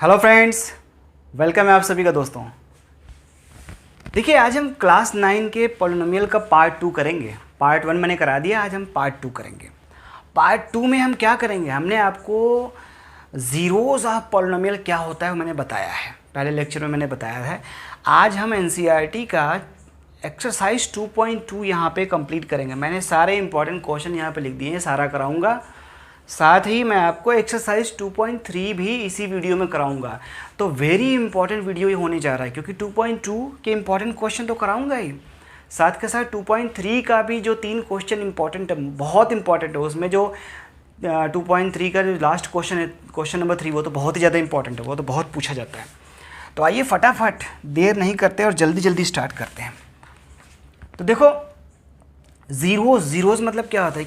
Hello friends, welcome है आप सभी का दोस्तों। देखिए, आज हम क्लास 9 के पॉलिनोमियल का पार्ट 2 करेंगे। पार्ट 1 मैंने करा दिया, आज हम पार्ट 2 करेंगे। पार्ट 2 में हम क्या करेंगे, हमने आपको ज़ीरोज़ ऑफ पॉलिनोमियल क्या होता है मैंने बताया है, पहले लेक्चर में मैंने बताया है। आज हम एनसीईआरटी का एक्सरसाइज 2.2 यहाँ पे कंप्लीट करेंगे। मैंने सारे इंपॉर्टेंट क्वेश्चन यहाँ पे लिख दिए हैं, सारा कराऊंगा। साथ ही मैं आपको एक्सरसाइज 2.3 भी इसी वीडियो में कराऊंगा। तो वेरी इंपॉर्टेंट वीडियो ये होने जा रहा है, क्योंकि 2.2 के इंपॉर्टेंट क्वेश्चन तो कराऊंगा ही, साथ के साथ 2.3 का भी जो 3 क्वेश्चन इंपॉर्टेंट है, बहुत इंपॉर्टेंट है। उसमें जो 2.3 का जो लास्ट क्वेश्चन है, क्वेश्चन नंबर 3, वो तो बहुत ही ज़्यादा इंपॉर्टेंट है, वो तो बहुत पूछा जाता है। तो आइए फटाफट देर नहीं करते और जल्दी जल्दी स्टार्ट करते हैं। तो देखो, ज़ीरोज़ मतलब क्या होता है,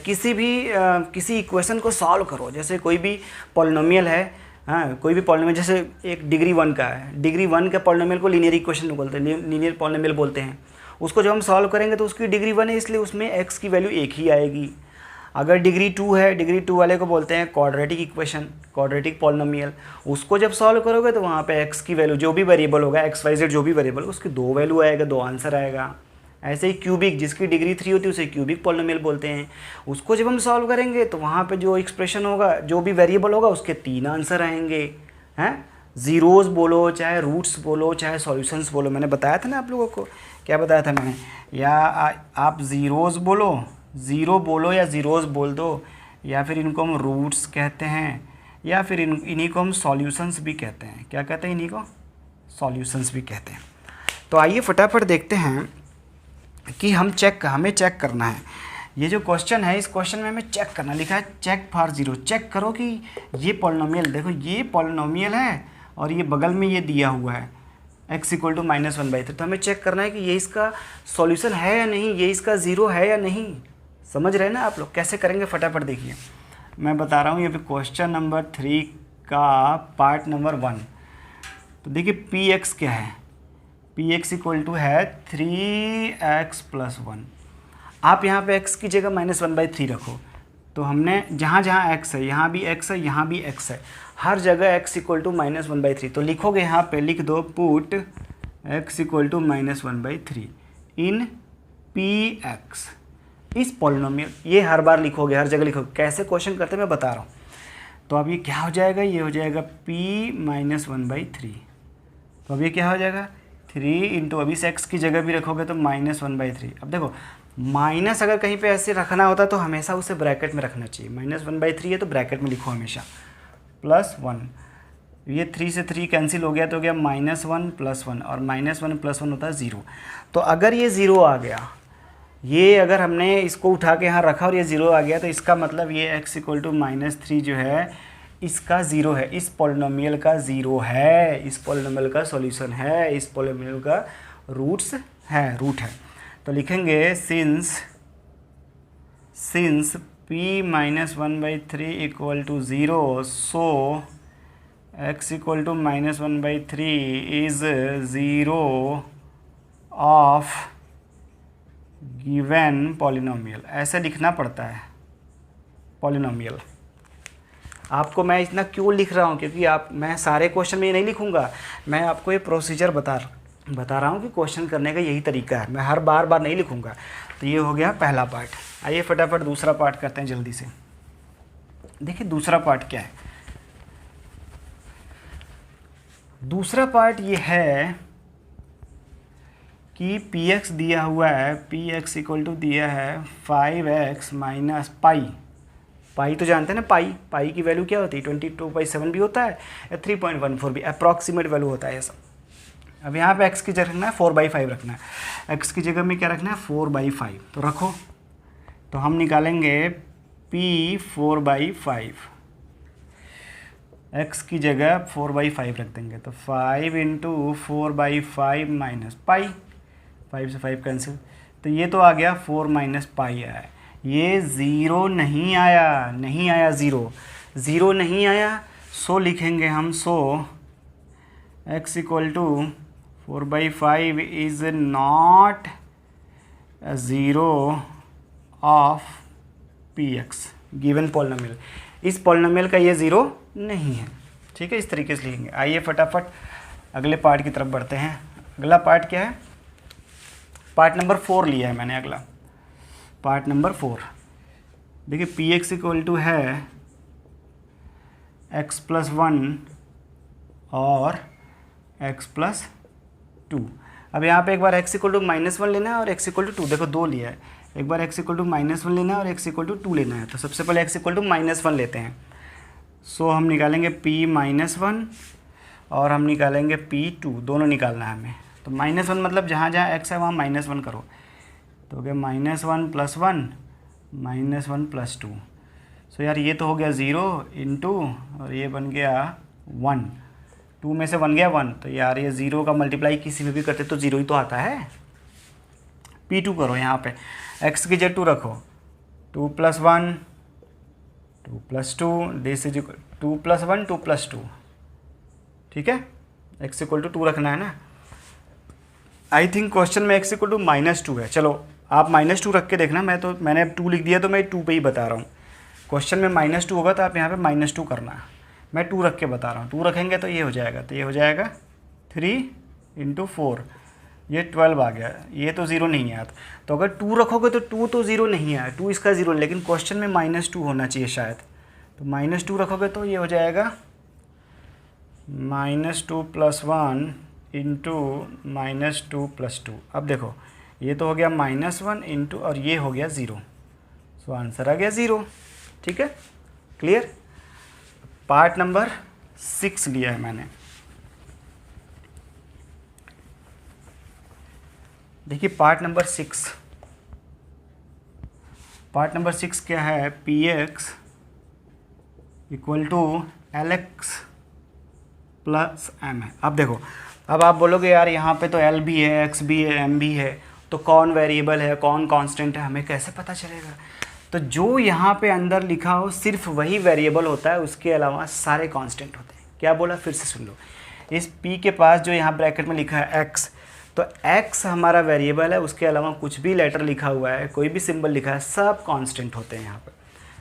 किसी इक्वेशन को सॉल्व करो। जैसे कोई भी पॉलिनोमियल है, हाँ, कोई भी पॉलिनोमियल, जैसे एक डिग्री 1 का है, डिग्री 1 के पॉलिनोमियल को लीनियर इक्वेशन बोलते हैं, लीनियर पॉलिनोमियल बोलते हैं। उसको जब हम सॉल्व करेंगे तो उसकी डिग्री 1 है, इसलिए उसमें x की वैल्यू 1 ही आएगी। अगर डिग्री 2 है, डिग्री 2 वाले को बोलते हैं क्वाड्रेटिक इक्वेशन, क्वाड्रेटिक पॉलिनोमियल। उसको जब सॉल्व करोगे तो वहाँ पे x की वैल्यू, जो भी वेरिएबल होगा, x y z जो भी वेरिएबल, उसकी 2 वैल्यू आएगा, 2 आंसर आएगा। ऐसे ही क्यूबिक, जिसकी डिग्री 3 होती है उसे क्यूबिक पॉलिनोमियल बोलते हैं। उसको जब हम सॉल्व करेंगे तो वहाँ पे जो एक्सप्रेशन होगा, जो भी वेरिएबल होगा, उसके 3 आंसर आएंगे। हैं, ज़ीरोज़ बोलो, चाहे रूट्स बोलो, चाहे सॉल्यूशंस बोलो। मैंने बताया था ना आप लोगों को, क्या बताया था मैंने, या आप ज़ीरोज़ बोलो, ज़ीरो बोलो या ज़ीरोज़ बोल दो, या फिर इनको हम रूट्स कहते हैं, या फिर इन्हीं को हम सॉल्यूशंस भी कहते हैं। क्या कहते हैं इन्हीं को? सॉल्यूशंस भी कहते हैं। तो आइए फटाफट देखते हैं कि हमें चेक करना है। ये जो क्वेश्चन है, इस क्वेश्चन में हमें चेक करना, लिखा है चेक फॉर ज़ीरो। चेक करो कि ये पॉलिनोमियल, देखो ये पॉलिनोमियल है और ये बगल में ये दिया हुआ है x = -1/3। तो हमें चेक करना है कि ये इसका सॉल्यूशन है या नहीं, ये इसका ज़ीरो है या नहीं। समझ रहे हैं ना आप लोग? कैसे करेंगे फटाफट देखिए, मैं बता रहा हूँ। ये क्वेश्चन नंबर 3 का पार्ट नंबर 1। तो देखिए px क्या है, px = है 3x + 1। आप यहाँ पे x की जगह -1/3 रखो। तो हमने जहाँ जहाँ x है, यहाँ भी x है, यहाँ भी x है, हर जगह x = -1/3। तो लिखोगे, यहाँ पे लिख दो, पुट x = -1/3 इन px, इस पॉलिनोमियल। ये हर बार लिखोगे, हर जगह लिखोगे। कैसे क्वेश्चन करते हैं मैं बता रहा हूँ। तो अब ये क्या हो जाएगा, ये हो जाएगा p - 1/3। तो अब ये क्या हो जाएगा, 3 इंटू, अभी से x की जगह भी रखोगे तो -1/3। अब देखो, माइनस अगर कहीं पे ऐसे रखना होता तो हमेशा उसे ब्रैकेट में रखना चाहिए। -1/3 है तो ब्रैकेट में लिखो हमेशा, +1। ये 3 से 3 कैंसिल हो गया तो हो गया -1 + 1, और -1 + 1 होता है 0। तो अगर ये 0 आ गया, ये अगर हमने इसको उठा के यहाँ रखा और ये 0 आ गया, तो इसका मतलब ये x = -3 जो है, इसका ज़ीरो है, इस पॉलिनोमियल का ज़ीरो है, इस पॉलिनोमियल का सॉल्यूशन है, इस पॉलिनोमियल का रूट है। तो लिखेंगे since p - 1/3 = 0, so x = -1/3 is zero of given polynomial. ऐसे लिखना पड़ता है पॉलिनोमियल। आपको मैं इतना क्यों लिख रहा हूँ, क्योंकि मैं सारे क्वेश्चन में ये नहीं लिखूँगा, मैं आपको ये प्रोसीजर बता रहा हूँ कि क्वेश्चन करने का यही तरीका है। मैं हर बार नहीं लिखूँगा। तो ये हो गया पहला पार्ट। आइए फटाफट दूसरा पार्ट करते हैं जल्दी से। देखिए दूसरा पार्ट क्या है। दूसरा पार्ट ये है कि px दिया हुआ है, px = दिया है 5x - पाई तो जानते हैं ना, पाई की वैल्यू क्या होती है, 22/7 भी होता है, 3.14 भी अप्रॉक्सीमेट वैल्यू होता है ये सब। अब यहाँ पे x की जगह रखना है 4/5 रखना है, x की जगह में क्या रखना है 4/5। तो रखो, तो हम निकालेंगे p 4/5, x की जगह 4/5 रख देंगे। तो 5 × 4/5 - पाई, 5 से 5 कैंसिल, तो ये तो आ गया 4 - पाई आया। ये ज़ीरो नहीं आया, ज़ीरो नहीं आया। सो लिखेंगे हम, सो x = 4/5 is not zero of px given polynomial. इस पॉलिनोमियल का ये ज़ीरो नहीं है। ठीक है, इस तरीके से लिखेंगे। आइए फटाफट अगले पार्ट की तरफ बढ़ते हैं। अगला पार्ट क्या है? पार्ट नंबर 4 लिया है मैंने। अगला पार्ट नंबर 4 देखिए, पी एक्स इक्वल टू है x प्लस 1 और x प्लस 2। अब यहाँ पे एक बार x इक्वल टू -1 लेना है और x इक्वल टू 2, देखो 2 लिया है। एक बार x इक्वल टू -1 लेना है और x इक्वल टू 2 लेना है। तो सबसे पहले x इक्वल टू -1 लेते हैं। सो हम निकालेंगे p -1 और हम निकालेंगे p2, दोनों निकालना है हमें। तो -1 मतलब जहाँ जहाँ x है वहाँ -1 करो, तो हो गया -1 + 1 -1 + 2। सो यार ये तो हो गया 0 इंटू और ये बन गया 1, 2 में से 1 गया 1। तो यार ये 0 का मल्टीप्लाई किसी में भी करते तो 0 ही तो आता है। p2 करो, यहाँ पे x की जगह 2 रखो, 2 + 1 2 + 2 दिस इज 2 + 1 2 + 2। ठीक है, x इक्वल टू 2 रखना है ना। आई थिंक क्वेश्चन में x इक्वल टू -2 है। चलो आप -2 रख के देखना, मैंने अब 2 लिख दिया तो मैं 2 पे ही बता रहा हूँ। क्वेश्चन में -2 होगा तो आप यहाँ पे -2 करना है। मैं 2 रख के बता रहा हूँ। 2 रखेंगे तो ये हो जाएगा, तो ये हो जाएगा 3 × 4, ये 12 आ गया। ये तो 0 नहीं है। तो अगर 2 रखोगे तो 2 तो 0 नहीं है, 2 इसका 0, लेकिन क्वेश्चन में -2 होना चाहिए शायद। तो -2 रखोगे तो ये हो जाएगा -2 + 1 इंटू -2 + 2। अब देखो ये तो हो गया -1 इंटू और ये हो गया 0। सो आंसर आ गया 0। ठीक है, क्लियर। पार्ट नंबर 6 लिया है मैंने। देखिए पार्ट नंबर 6, पार्ट नंबर 6 क्या है? px equal to lx plus m है। अब देखो, अब आप बोलोगे यार यहाँ पे तो l भी है, x भी है, m भी है, तो कौन वेरिएबल है कौन कांस्टेंट है हमें कैसे पता चलेगा? तो जो यहाँ पे अंदर लिखा हो सिर्फ वही वेरिएबल होता है, उसके अलावा सारे कांस्टेंट होते हैं। क्या बोला, फिर से सुन लो। इस p के पास जो यहाँ ब्रैकेट में लिखा है x, तो x हमारा वेरिएबल है, उसके अलावा कुछ भी लेटर लिखा हुआ है, कोई भी सिंबल लिखा है, सब कांस्टेंट होते हैं यहाँ पर।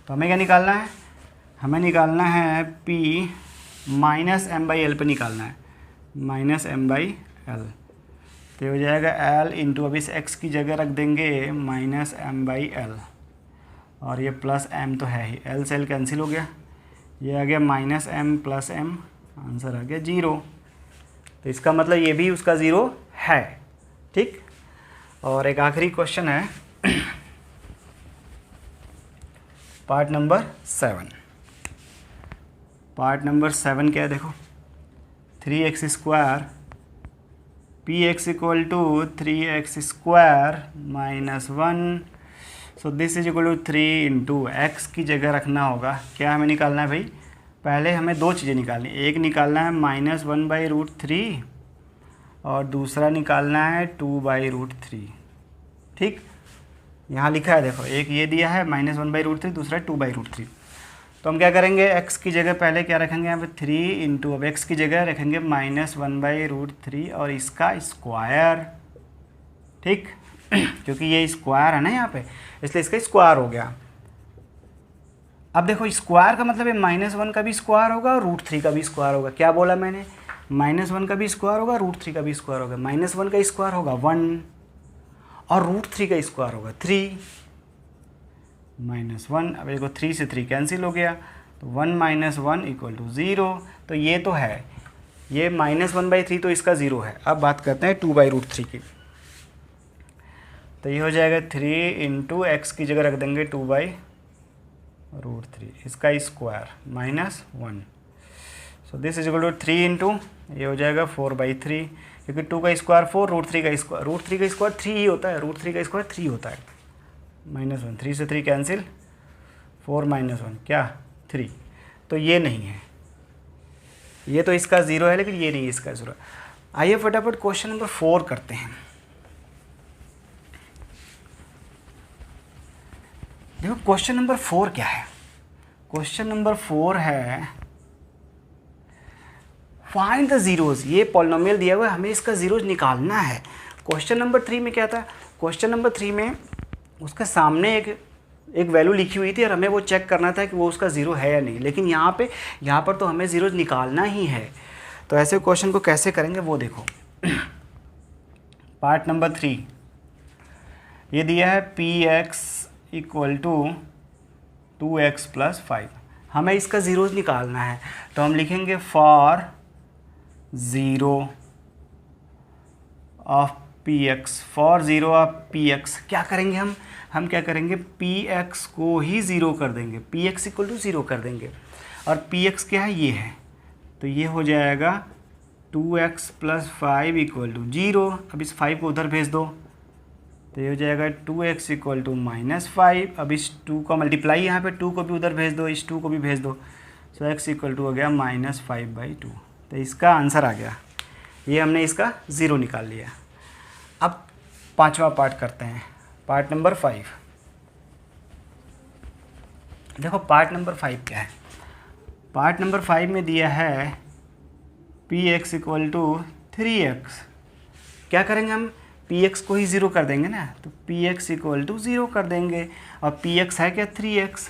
तो हमें क्या निकालना है? हमें निकालना है p -m/l पे निकालना है, -m/l। तो हो जाएगा l इंटू, अब इस x की जगह रख देंगे -m/l और ये प्लस m तो है ही, l से l कैंसिल हो गया, ये आ गया -m + m, आंसर आ गया 0। तो इसका मतलब ये भी उसका 0 है। ठीक, और एक आखिरी क्वेश्चन है पार्ट नंबर 7। पार्ट नंबर 7 क्या है? देखो 3x² px equal to 3x² - 1। So this is equal to 3 into x की जगह रखना होगा। क्या हमें निकालना है भाई? पहले हमें 2 चीज़ें निकालनी, एक निकालना है -1/√3 और दूसरा निकालना है 2/√3। ठीक, यहाँ लिखा है देखो, एक ये दिया है -1/√3, दूसरा 2/√3। तो हम क्या करेंगे, x की जगह पहले क्या रखेंगे यहाँ पे 3 इंटू, अब x की जगह रखेंगे -1/√3 और इसका स्क्वायर। ठीक क्योंकि ये स्क्वायर है ना यहाँ पे, इसलिए इसका स्क्वायर हो गया। अब देखो स्क्वायर का मतलब है -1 का भी स्क्वायर होगा और √3 का भी स्क्वायर होगा। क्या बोला मैंने? -1 का भी स्क्वायर होगा, √3 का भी स्क्वायर होगा। -1 का स्क्वायर होगा 1 और √3 का स्क्वायर होगा 3 -1। अब देखो 3 से 3 कैंसिल हो गया, तो 1 - 1 = 0। तो ये तो है, ये -1/3 तो इसका 0 है। अब बात करते हैं 2/√3 की। तो ये हो जाएगा 3 इंटू एक्स की जगह रख देंगे 2/√3, इसका square -1। So this is equal to 3 into, ये हो जाएगा 4/3, क्योंकि 2 का स्क्वायर 4, √3 का स्क्वायर, √3 का स्क्वायर 3 ही होता है, √3 का स्क्वायर 3 होता है। -1, 3 से 3 कैंसिल, 4 - 1 क्या 3। तो ये नहीं है, ये तो इसका 0 है, लेकिन ये नहीं है इसका 0। आइए फटाफट क्वेश्चन नंबर 4 करते हैं। देखो क्वेश्चन नंबर 4 क्या है? क्वेश्चन नंबर 4 है फाइंड द जीरोज। ये पॉलिनोमियल दिया हुआ है, हमें इसका जीरोज निकालना है। क्वेश्चन नंबर 3 में क्या था? क्वेश्चन नंबर 3 में उसके सामने एक एक वैल्यू लिखी हुई थी और हमें वो चेक करना था कि वो उसका ज़ीरो है या नहीं, लेकिन यहाँ पर तो हमें ज़ीरो निकालना ही है। तो ऐसे क्वेश्चन को कैसे करेंगे वो देखो। पार्ट नंबर 3 ये दिया है p x equal to 2x + 5। हमें इसका ज़ीरो निकालना है, तो हम लिखेंगे for zero of P x, for zero of P x क्या करेंगे हम क्या करेंगे, पी एक्स को ही ज़ीरो कर देंगे, p x equal to zero कर देंगे। और पी एक्स क्या है, ये है, तो ये हो जाएगा 2x + 5 इक्वल टू 0। अब इस 5 को उधर भेज दो, तो ये हो जाएगा 2x इक्वल टू -5। अब इस 2 का मल्टीप्लाई यहाँ पे 2 को भी उधर भेज दो, इस 2 को भी भेज दो, सो x इक्वल टू हो गया -5/2। तो इसका आंसर आ गया, ये हमने इसका ज़ीरो निकाल लिया। अब पांचवा पार्ट करते हैं, पार्ट नंबर 5। देखो पार्ट नंबर 5 क्या है। पार्ट नंबर 5 में दिया है p x equal to 3x। क्या करेंगे हम, पी एक्स को ही ज़ीरो कर देंगे ना, तो पी एक्स इक्वल टू 0 कर देंगे। और पी एक्स है क्या, 3x,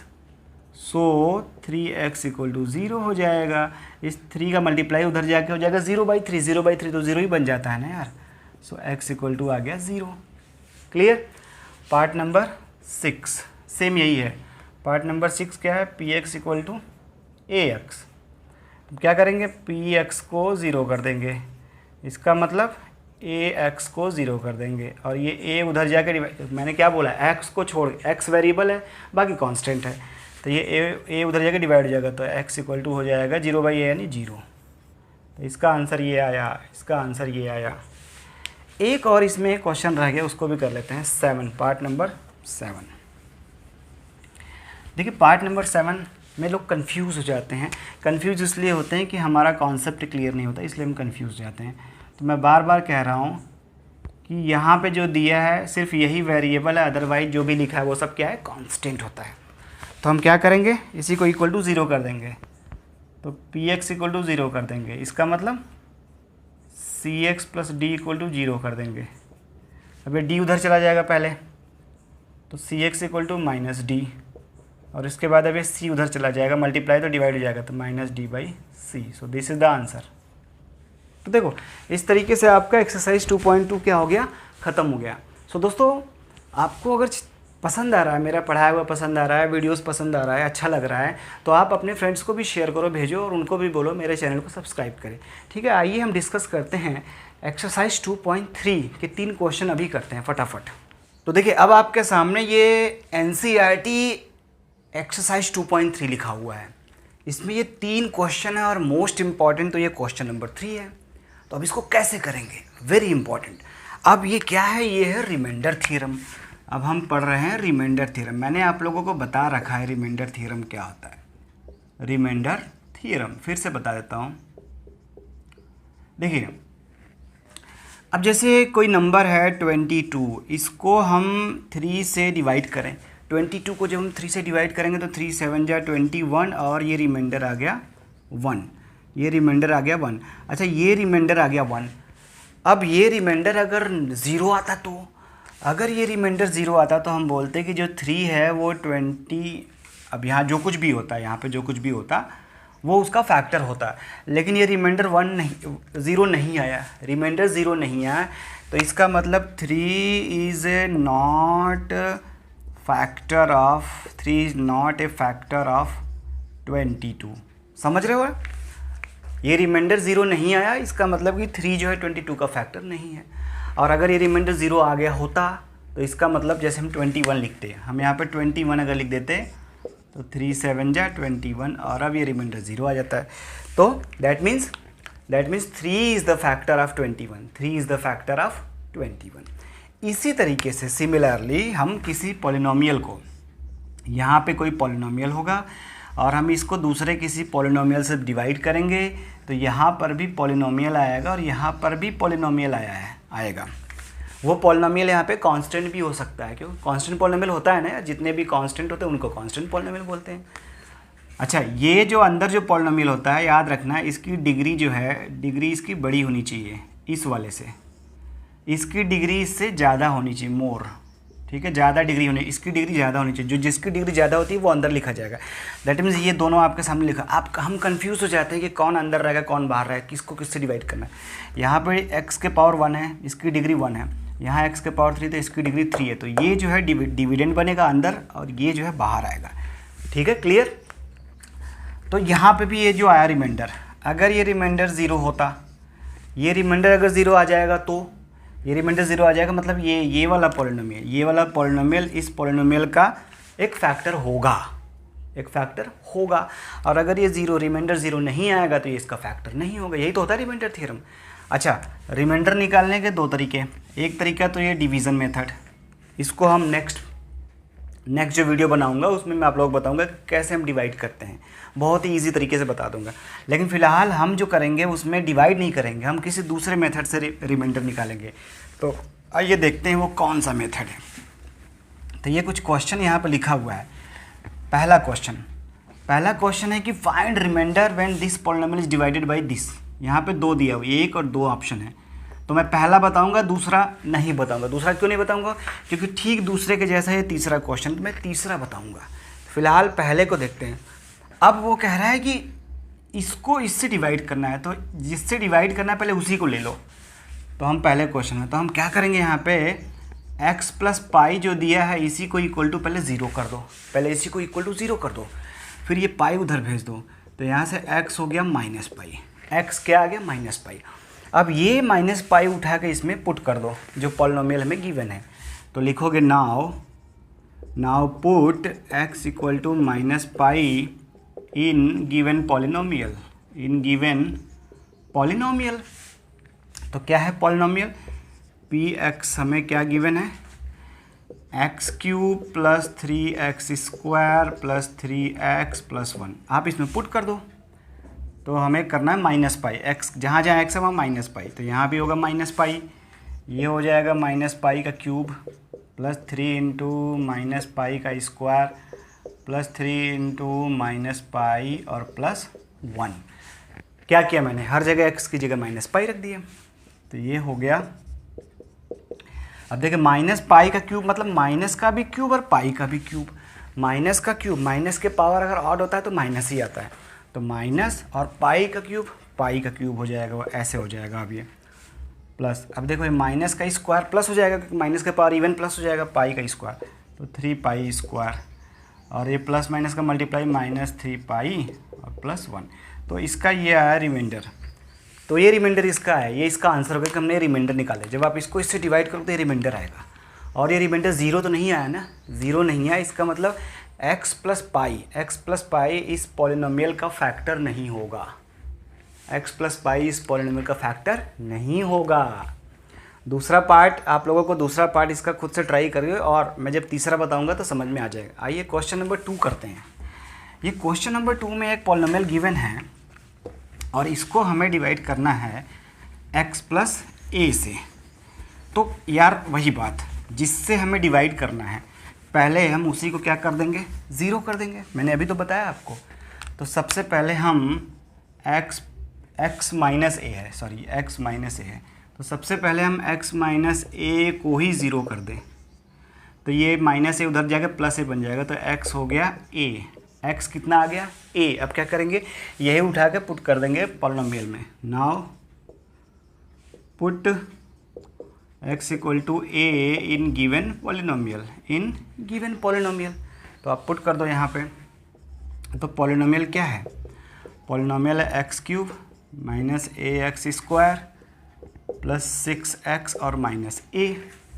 so 3x equal to 0 हो जाएगा। इस 3 का मल्टीप्लाई उधर जाके हो जाएगा 0/3, 0/3 तो 0 ही बन जाता है ना यार। सो x इक्वल टू आ गया 0। क्लियर। पार्ट नंबर 6 सेम यही है। पार्ट नंबर 6 क्या है, p x equal to ax। क्या करेंगे, पी एक्स को 0 कर देंगे, इसका मतलब ax को 0 कर देंगे। और ये a उधर जाकर डिवाइड, मैंने क्या बोला, x को छोड़, x वेरिएबल है बाकी कांस्टेंट है, तो ये a उधर जाकर डिवाइड हो जाएगा, तो x इक्वल टू हो जाएगा 0/a यानी 0। तो इसका आंसर ये आया, इसका आंसर ये आया। एक और इसमें क्वेश्चन रह गया, उसको भी कर लेते हैं। 7, पार्ट नंबर 7। देखिए पार्ट नंबर 7 में लोग कंफ्यूज हो जाते हैं। कंफ्यूज इसलिए होते हैं कि हमारा कॉन्सेप्ट क्लियर नहीं होता, इसलिए हम कंफ्यूज हो जाते हैं। तो मैं बार बार कह रहा हूँ कि यहाँ पे जो दिया है सिर्फ यही वेरिएबल है, अदरवाइज जो भी लिखा है वो सब क्या है, कांस्टेंट होता है। तो हम क्या करेंगे, इसी को इक्वल टू 0 कर देंगे, तो पी एक्स इक्वल टू 0 कर देंगे, इसका मतलब C X plus D equal to 0 कर देंगे। अब ये डी उधर चला जाएगा पहले, तो सी एक्स इक्वल टू -d, और इसके बाद अब ये सी उधर चला जाएगा, मल्टीप्लाई तो डिवाइड हो जाएगा, तो -d/c। So this is the answer. तो देखो इस तरीके से आपका एक्सरसाइज 2.2 क्या हो गया, ख़त्म हो गया। सो दोस्तों आपको अगर पसंद आ रहा है, मेरा पढ़ाया हुआ पसंद आ रहा है, वीडियोस पसंद आ रहा है, अच्छा लग रहा है, तो आप अपने फ्रेंड्स को भी शेयर करो, भेजो, और उनको भी बोलो मेरे चैनल को सब्सक्राइब करें। ठीक है, आइए हम डिस्कस करते हैं एक्सरसाइज 2.3 के 3 क्वेश्चन अभी करते हैं फटाफट। तो देखिए अब आपके सामने ये NCERT एक्सरसाइज 2.3 लिखा हुआ है, इसमें ये 3 क्वेश्चन है और मोस्ट इम्पॉर्टेंट तो ये क्वेश्चन नंबर 3 है। तो अब इसको कैसे करेंगे, वेरी इंपॉर्टेंट। अब ये क्या है, ये है रिमाइंडर थ्योरम। अब हम पढ़ रहे हैं रिमाइंडर थ्योरम। मैंने आप लोगों को बता रखा है रिमाइंडर थ्योरम क्या होता है। रिमाइंडर थ्योरम फिर से बता देता हूँ। देखिए अब जैसे कोई नंबर है 22, इसको हम 3 से डिवाइड करें। 22 को जब हम 3 से डिवाइड करेंगे तो 3 7 जा 21, और ये रिमाइंडर आ गया 1, ये रिमाइंडर आ गया 1। अच्छा ये रिमाइंडर आ गया 1। अब ये रिमाइंडर अगर 0 आता, तो अगर ये रिमाइंडर 0 आता तो हम बोलते कि जो 3 है वो 20, अब यहाँ जो कुछ भी होता है, यहाँ पे जो कुछ भी होता वो उसका फैक्टर होता। लेकिन ये रिमाइंडर 0 नहीं आया, रिमाइंडर 0 नहीं आया, तो इसका मतलब 3 is not factor of 3 is not a factor of 22। समझ रहे हो? ये रिमाइंडर 0 नहीं आया, इसका मतलब कि 3 जो है 22 का फैक्टर नहीं है। और अगर ये रिमाइंडर 0 आ गया होता तो इसका मतलब जैसे हम 21 लिखते हैं, हम यहाँ पे 21 अगर लिख देते तो 3 7 जा 21, और अब ये रिमाइंडर 0 आ जाता है। तो that means 3 is the factor of 21, 3 is the factor of 21। इसी तरीके से सिमिलरली हम किसी पॉलिनोमियल को, यहाँ पे कोई पॉलिनोमियल होगा और हम इसको दूसरे किसी पॉलिनोमियल से डिवाइड करेंगे, तो यहाँ पर भी पॉलिनोमियल आएगा और यहाँ पर भी पॉलिनोमियल आएगा। वो पॉलिनोमियल यहाँ पे कांस्टेंट भी हो सकता है, क्यों, कांस्टेंट पॉलिनोमियल होता है ना, जितने भी कांस्टेंट होते हैं उनको कांस्टेंट पॉलिनोमियल बोलते हैं। अच्छा ये जो अंदर जो पॉलिनोमियल होता है, याद रखना इसकी डिग्री जो है, डिग्री इसकी बड़ी होनी चाहिए इस वाले से, इसकी डिग्री इससे ज़्यादा होनी चाहिए, मोर। ठीक है, ज़्यादा डिग्री होनी, इसकी डिग्री ज़्यादा होनी चाहिए, जो जिसकी डिग्री ज़्यादा होती है वो अंदर लिखा जाएगा। दैट मीन्स ये दोनों आपके सामने लिखा, हम कंफ्यूज हो जाते हैं कि कौन अंदर रहेगा कौन बाहर रहेगा, किसको किससे डिवाइड करना है। यहाँ पे x के पावर 1 है, इसकी डिग्री 1 है, यहाँ x के पावर 3 तो इसकी डिग्री 3 है, तो ये जो है डिविडेंड बनेगा अंदर और ये जो है बाहर आएगा। ठीक है, क्लियर। तो यहाँ पे भी ये जो आया रिमाइंडर, अगर ये रिमाइंडर 0 होता, ये रिमाइंडर अगर 0 आ जाएगा तो ये रिमाइंडर 0 आ जाएगा, मतलब ये वाला पॉलिनोमियल इस पॉलिनोमियल का एक फैक्टर होगा, और अगर ये रिमाइंडर 0 नहीं आएगा तो ये इसका फैक्टर नहीं होगा। यही तो होता है रिमाइंडर थ्योरम। अच्छा, रिमाइंडर निकालने के दो तरीके, एक तरीका तो ये डिवीज़न मेथड, इसको हम नेक्स्ट जो वीडियो बनाऊंगा उसमें मैं आप लोग बताऊंगा कि कैसे हम डिवाइड करते हैं, बहुत ही ईजी तरीके से बता दूंगा। लेकिन फ़िलहाल हम जो करेंगे उसमें डिवाइड नहीं करेंगे, हम किसी दूसरे मेथड से रिमाइंडर निकालेंगे। तो आइए देखते हैं वो कौन सा मेथड है। तो ये कुछ क्वेश्चन यहाँ पर लिखा हुआ है। पहला क्वेश्चन है कि find remainder when this polynomial is divided by this. यहाँ पे 2 दिया हुआ, 1 और 2 ऑप्शन है, तो मैं पहला बताऊंगा, दूसरा नहीं बताऊंगा। दूसरा क्यों नहीं बताऊंगा? क्योंकि ठीक दूसरे के जैसा है तीसरा क्वेश्चन, तो मैं तीसरा बताऊंगा। फिलहाल पहले को देखते हैं। अब वो कह रहा है कि इसको इससे डिवाइड करना है, तो जिससे डिवाइड करना है पहले उसी को ले लो। तो हम पहले क्वेश्चन में, तो हम क्या करेंगे, यहाँ पे x प्लस पाई जो दिया है इसी को इक्वल टू पहले 0 कर दो, पहले इसी को इक्वल टू 0 कर दो, फिर ये पाई उधर भेज दो, तो यहाँ से x हो गया माइनस पाई, x क्या आ गया माइनस पाई। अब ये माइनस पाई उठा के इसमें पुट कर दो जो पॉलिनोमियल हमें गिवन है, तो लिखोगे now put x equal to minus pi in given polynomial. तो क्या है पॉलिनोमियल? px हमें क्या गिवन है, x cube plus 3x square plus 3x plus 1। आप इसमें पुट कर दो, तो हमें करना है माइनस पाई, x जहाँ जहाँ x है वहाँ माइनस पाई, तो यहाँ भी होगा माइनस पाई, ये हो जाएगा माइनस पाई का cube plus 3 into minus pi का square plus 3 into minus pi और प्लस 1। क्या किया मैंने, हर जगह x की जगह माइनस पाई रख दिया, तो ये हो गया। अब देखिए माइनस पाई का क्यूब मतलब माइनस का भी क्यूब और पाई का भी क्यूब। माइनस का क्यूब, माइनस के पावर अगर ऑड होता है तो माइनस ही आता है, तो माइनस और पाई का क्यूब हो जाएगा, वो ऐसे हो जाएगा। अब ये प्लस, अब देखो ये माइनस का स्क्वायर प्लस हो जाएगा क्योंकि माइनस के पावर इवन प्लस हो जाएगा पाई का स्क्वायर, तो 3 पाई स्क्वायर, और ये प्लस माइनस का मल्टीप्लाई माइनस 3 पाई और प्लस 1। तो इसका ये आया रिमाइंडर, तो ये रिमाइंडर इसका है, ये इसका आंसर होगा कि हमने रिमाइंडर निकाले। जब आप इसको इससे डिवाइड करो तो ये रिमाइंडर आएगा, और ये रिमाइंडर 0 तो नहीं आया ना, 0 नहीं आया, इसका मतलब x प्लस पाई इस पॉलिनोमियल का फैक्टर नहीं होगा, x प्लस पाई इस पॉलिनोमियल का फैक्टर नहीं होगा। दूसरा पार्ट आप लोगों को, दूसरा पार्ट इसका खुद से ट्राई करिए, और मैं जब तीसरा बताऊंगा तो समझ में आ जाएगा। आइए क्वेश्चन नंबर 2 करते हैं। ये क्वेश्चन नंबर 2 में एक पॉलिनोमियल गिवन है और इसको हमें डिवाइड करना है x प्लस ए से। तो यार वही बात, जिससे हमें डिवाइड करना है पहले हम उसी को क्या कर देंगे, 0 कर देंगे। मैंने अभी तो बताया आपको। तो सबसे पहले हम x माइनस ए है, तो सबसे पहले हम x माइनस ए को ही 0 कर दें, तो ये माइनस ए उधर जाएगा प्लस ए बन जाएगा, तो x हो गया a, x कितना आ गया a। अब क्या करेंगे, यही उठा के पुट कर देंगे पॉलिनोमियल में। Now put x equal to a in given polynomial, तो आप पुट कर दो यहाँ पे। तो पॉलिनोमियल क्या है, पॉलिनोमियल है x cube minus ax square plus 6x और माइनस a।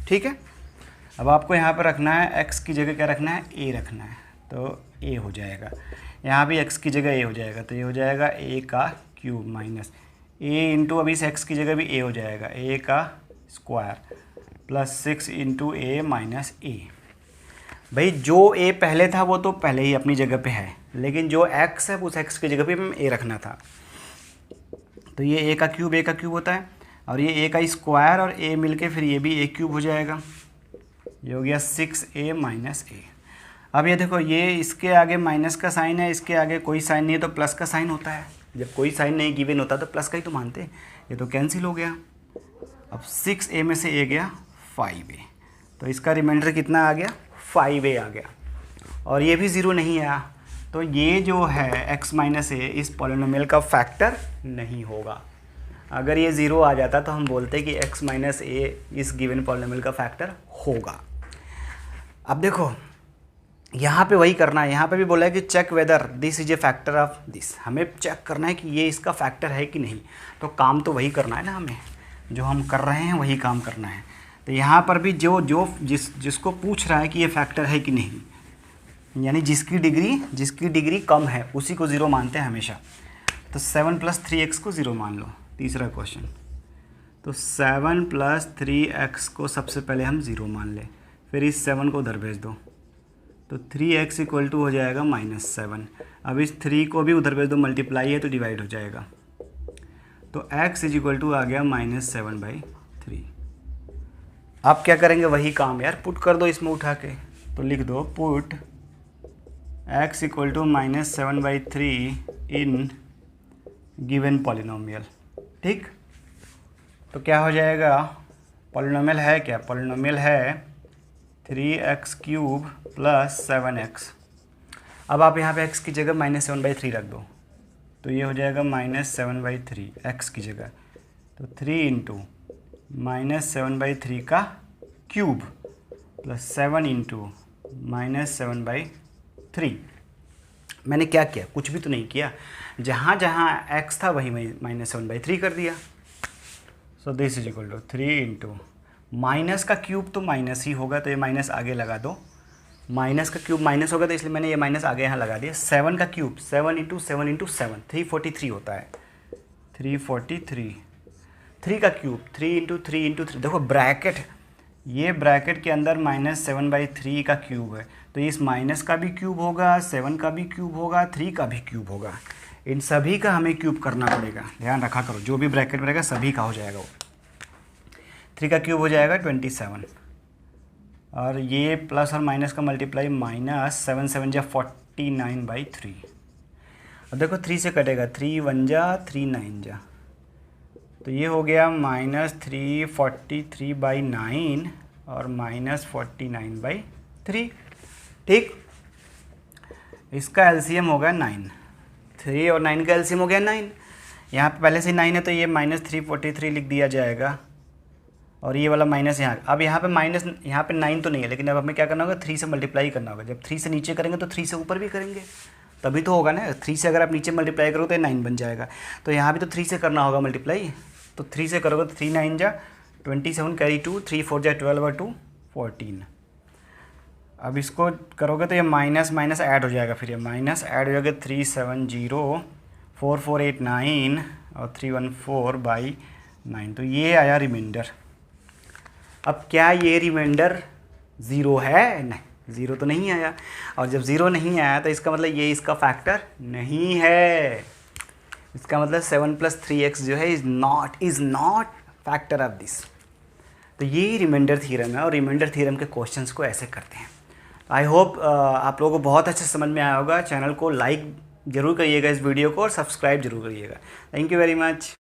ठीक है, अब आपको यहाँ पर रखना है x की जगह क्या रखना है, a रखना है, तो a हो जाएगा। यहाँ भी x की जगह a हो जाएगा, तो ये हो जाएगा a का क्यूब माइनस a इंटू, अभी इस x की जगह भी a हो जाएगा, a का square plus 6 into a minus a। भाई जो a पहले था वो तो पहले ही अपनी जगह पे है, लेकिन जो x है उस x की जगह पे हमें a रखना था। तो ये a का क्यूब होता है, और ये a का स्क्वायर और a मिलके फिर ये भी a क्यूब हो जाएगा, ये हो गया 6a माइनस a। अब ये देखो, ये इसके आगे माइनस का साइन है, इसके आगे कोई साइन नहीं है, तो प्लस का साइन होता है। जब कोई साइन नहीं गिवन होता तो प्लस का ही तो मानते हैं। ये तो कैंसिल हो गया। अब 6a में से a गया 5a, तो इसका रिमाइंडर कितना आ गया, 5a आ गया, और ये भी 0 नहीं आया, तो ये जो है x माइनस ए इस पॉलिनोमियल का फैक्टर नहीं होगा। अगर ये 0 आ जाता तो हम बोलते कि x माइनस ए इस गिवन पॉलिनोमियल का फैक्टर होगा। अब देखो यहाँ पे वही करना है, यहाँ पे भी बोला है कि check whether this is a factor of this, हमें चेक करना है कि ये इसका फैक्टर है कि नहीं। तो काम तो वही करना है ना, हमें जो हम कर रहे हैं वही काम करना है। तो यहाँ पर भी जिसको पूछ रहा है कि ये फैक्टर है कि नहीं, यानी जिसकी डिग्री कम है उसी को 0 मानते हैं हमेशा। तो 7 + 3x को 0 मान लो, तीसरा क्वेश्चन। तो 7 + 3x को सबसे पहले हम 0 मान लें, फिर इस 7 को उधर भेज दो, तो 3x = हो जाएगा -7। अब इस 3 को भी उधर भेज दो, मल्टीप्लाई है तो डिवाइड हो जाएगा, तो x = आ गया -7/3। आप क्या करेंगे, वही काम यार, पुट कर दो इसमें उठा के, तो लिख दो पुट x = -7/3 इन गिवन पॉलिनोमियल। ठीक, तो क्या हो जाएगा, पॉलिनोमियल है क्या, पॉलिनोमियल है 3x³ + 7x। अब आप यहाँ पे x की जगह -7/3 रख दो, तो ये हो जाएगा -7/3 x की जगह, तो 3 × -7/3 का क्यूब + 7 × -7/3। मैंने क्या किया, कुछ भी तो नहीं किया, जहाँ जहाँ x था वही मैं -7/3 कर दिया। So this is equal to 3 × minus का क्यूब तो माइनस ही होगा, तो ये माइनस आगे लगा दो, माइनस का क्यूब माइनस होगा तो इसलिए मैंने ये माइनस आगे यहाँ लगा दिया। 7 का क्यूब 7 × 7 × 7 343 होता है, 343। 3 का क्यूब 3 × 3 × 3, देखो ब्रैकेट, ये ब्रैकेट के अंदर -7/3 का क्यूब है, तो इस माइनस का भी क्यूब होगा, 7 का भी क्यूब होगा, 3 का भी क्यूब होगा, इन सभी का हमें क्यूब करना पड़ेगा। ध्यान रखा करो, जो भी ब्रैकेट में रहेगा सभी का हो जाएगा वो। 3 का क्यूब हो जाएगा 27, और ये प्लस और माइनस का मल्टीप्लाई, -7 7 जा 49/3। अब देखो 3 से कटेगा, 3 1 जा 3 9 जा, तो ये हो गया -343/9 और -49/3। ठीक, इसका एलसीएम होगा 9, 3 और 9 का एलसीएम हो गया 9। यहाँ पे पहले से 9 है तो ये -343 लिख दिया जाएगा, और ये वाला माइनस यहाँ। अब यहाँ पे माइनस, यहाँ पे 9 तो नहीं है, लेकिन अब हमें क्या करना होगा, 3 से मल्टीप्लाई करना होगा। जब 3 से नीचे करेंगे तो 3 से ऊपर भी करेंगे, तभी तो होगा ना। 3 से अगर आप नीचे मल्टीप्लाई करो तो ये 9 बन जाएगा, तो यहाँ भी तो 3 से करना होगा मल्टीप्लाई, तो 3 से करोगे तो 3 9 जा 27 कैरी 2, 3 4 जा 12 और 2 14। अब इसको करोगे तो ये माइनस माइनस ऐड हो जाएगा, फिर ये माइनस ऐड हो जाएगा, 370 4489 और 314/9, तो ये आया रिमाइंडर। अब क्या ये रिमाइंडर 0 है, नहीं 0 तो नहीं आया, और जब 0 नहीं आया तो इसका मतलब ये इसका फैक्टर नहीं है। इसका मतलब 7 + 3x जो है is not factor of this. तो ये रिमाइंडर थ्योरम है, और रिमाइंडर थ्योरम के क्वेश्चंस को ऐसे करते हैं। आई होप आप लोगों को बहुत अच्छे समझ में आया होगा। चैनल को लाइक ज़रूर करिएगा इस वीडियो को, और सब्सक्राइब जरूर करिएगा। Thank you very much.